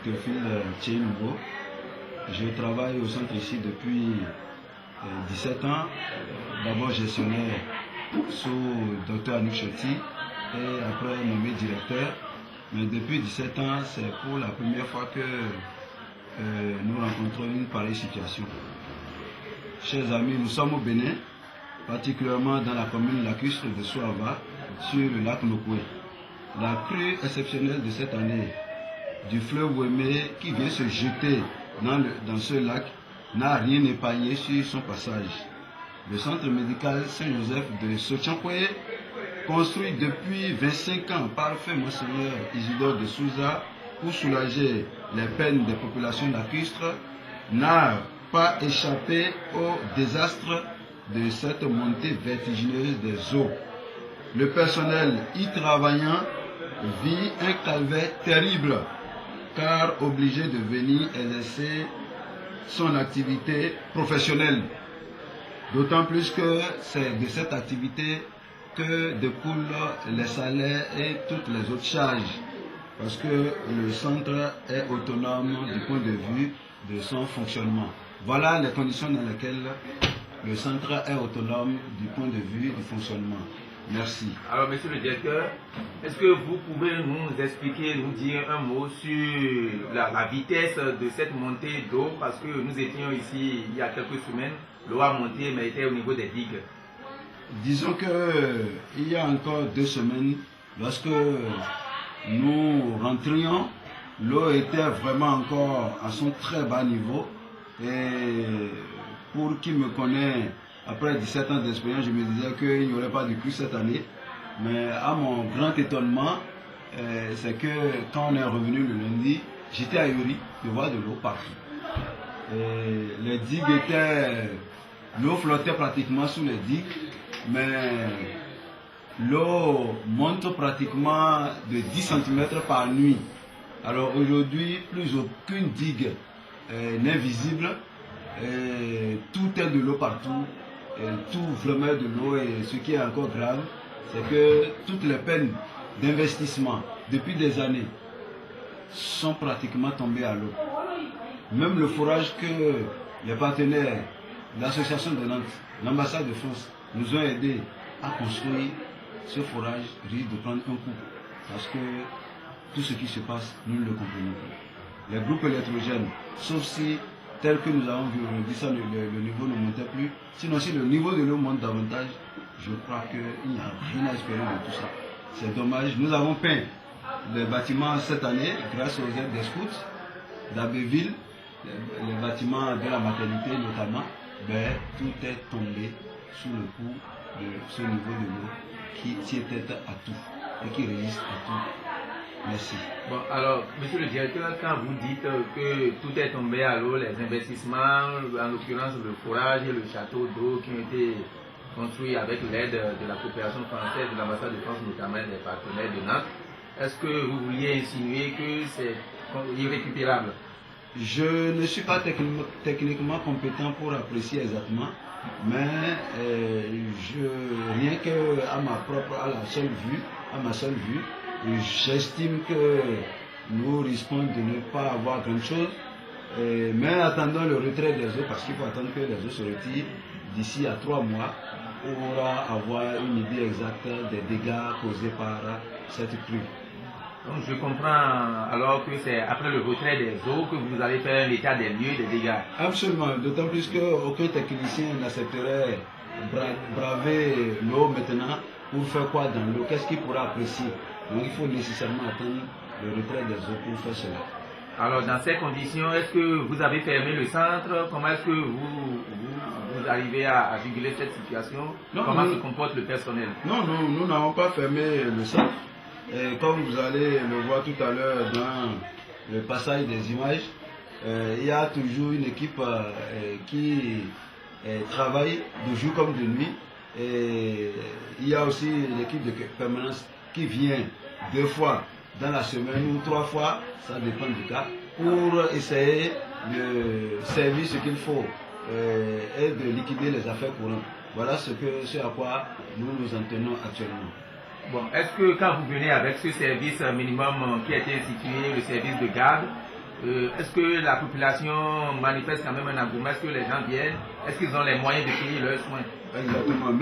Théophile Tchénougo. Je travaille au centre ici depuis 17 ans. D'abord gestionnaire sous Dr Anouk Choti et après nommé directeur. Mais depuis 17 ans, c'est pour la première fois que nous rencontrons une pareille situation. Chers amis, nous sommes au Bénin, particulièrement dans la commune lacustre de Souava, sur le lac Nokoué. La crue exceptionnelle de cette année du fleuve Ouémé qui vient se jeter dans ce lac n'a rien épargné sur son passage. Le centre médical Saint-Joseph de Sotchankoué, construit depuis 25 ans par feu Monseigneur Isidore de Souza pour soulager les peines des populations lacustres, n'a pas échappé au désastre de cette montée vertigineuse des eaux. Le personnel y travaillant vit un calvaire terrible car obligé de venir exercer son activité professionnelle. D'autant plus que c'est de cette activité que découlent les salaires et toutes les autres charges. Parce que le centre est autonome du point de vue de son fonctionnement. Voilà les conditions dans lesquelles le centre est autonome du point de vue du fonctionnement. Merci. Alors, monsieur le directeur, est-ce que vous pouvez nous expliquer, nous dire un mot sur la vitesse de cette montée d'eau? Parce que nous étions ici il y a quelques semaines, l'eau a monté mais était au niveau des digues. Disons qu'il y a encore 2 semaines, lorsque nous rentrions, l'eau était vraiment encore à son très bas niveau. Et pour qui me connaît, après 17 ans d'expérience, je me disais qu'il n'y aurait pas de crue cette année. Mais à mon grand étonnement, c'est que quand on est revenu le lundi, j'étais ahuri de voir de l'eau partout. Et les digues l'eau flottait pratiquement sous les digues, mais l'eau monte pratiquement de 10 cm par nuit. Alors aujourd'hui, plus aucune digue n'est visible. Tout est de l'eau partout. Tout vraiment de l'eau, et ce qui est encore grave, c'est que toutes les peines d'investissement depuis des années sont pratiquement tombées à l'eau. Même le forage que les partenaires, l'association de Nantes, l'ambassade de France nous ont aidés à construire, ce forage risque de prendre un coup parce que tout ce qui se passe, nous ne le comprenons plus. Les groupes électrogènes, sauf si tel que nous avons vu aujourd'hui, ça, le niveau ne montait plus. Sinon, si le niveau de l'eau monte davantage, je crois qu'il n'y a rien à espérer de tout ça. C'est dommage. Nous avons peint les bâtiments cette année grâce aux aides des scouts d'Abbeville, les bâtiments de la maternité notamment. Mais tout est tombé sous le coup de ce niveau de l'eau qui tient tête à tout et qui résiste à tout. Merci. Bon, alors, monsieur le directeur, quand vous dites que tout est tombé à l'eau, les investissements, en l'occurrence le forage et le château d'eau qui ont été construits avec l'aide de la coopération française, de l'ambassade de France, notamment des partenaires de Nantes, est-ce que vous vouliez insinuer que c'est irrécupérable? Je ne suis pas techniquement compétent pour apprécier exactement, mais rien qu'à ma seule vue, j'estime que nous risquons de ne pas avoir grand chose, mais attendons le retrait des eaux, parce qu'il faut attendre que les eaux se retirent d'ici à 3 mois pour avoir une idée exacte des dégâts causés par cette crue. Donc je comprends alors que c'est après le retrait des eaux que vous allez faire l'état des lieux des dégâts. Absolument, d'autant plus qu'aucun technicien n'accepterait braver l'eau maintenant pour faire quoi dans l'eau, qu'est-ce qu'il pourra apprécier. Donc il faut nécessairement attendre le retrait des eaux pour faire cela. Alors dans ces conditions, est-ce que vous avez fermé le centre? Comment est-ce que vous arrivez à juguler cette situation? Comment se comporte le personnel? Non, nous n'avons pas fermé le centre. Et comme vous allez le voir tout à l'heure dans le passage des images, il y a toujours une équipe qui travaille de jour comme de nuit. Et il y a aussi l'équipe de permanence qui vient 2 fois dans la semaine ou 3 fois, ça dépend du cas, pour essayer de servir ce qu'il faut et de liquider les affaires courantes. Voilà ce à quoi nous nous en tenons actuellement. Bon, est-ce que quand vous venez avec ce service minimum qui a été institué, le service de garde, est-ce que la population manifeste quand même un engouement? Est-ce que les gens viennent? Est-ce qu'ils ont les moyens de payer leurs soins? Exactement.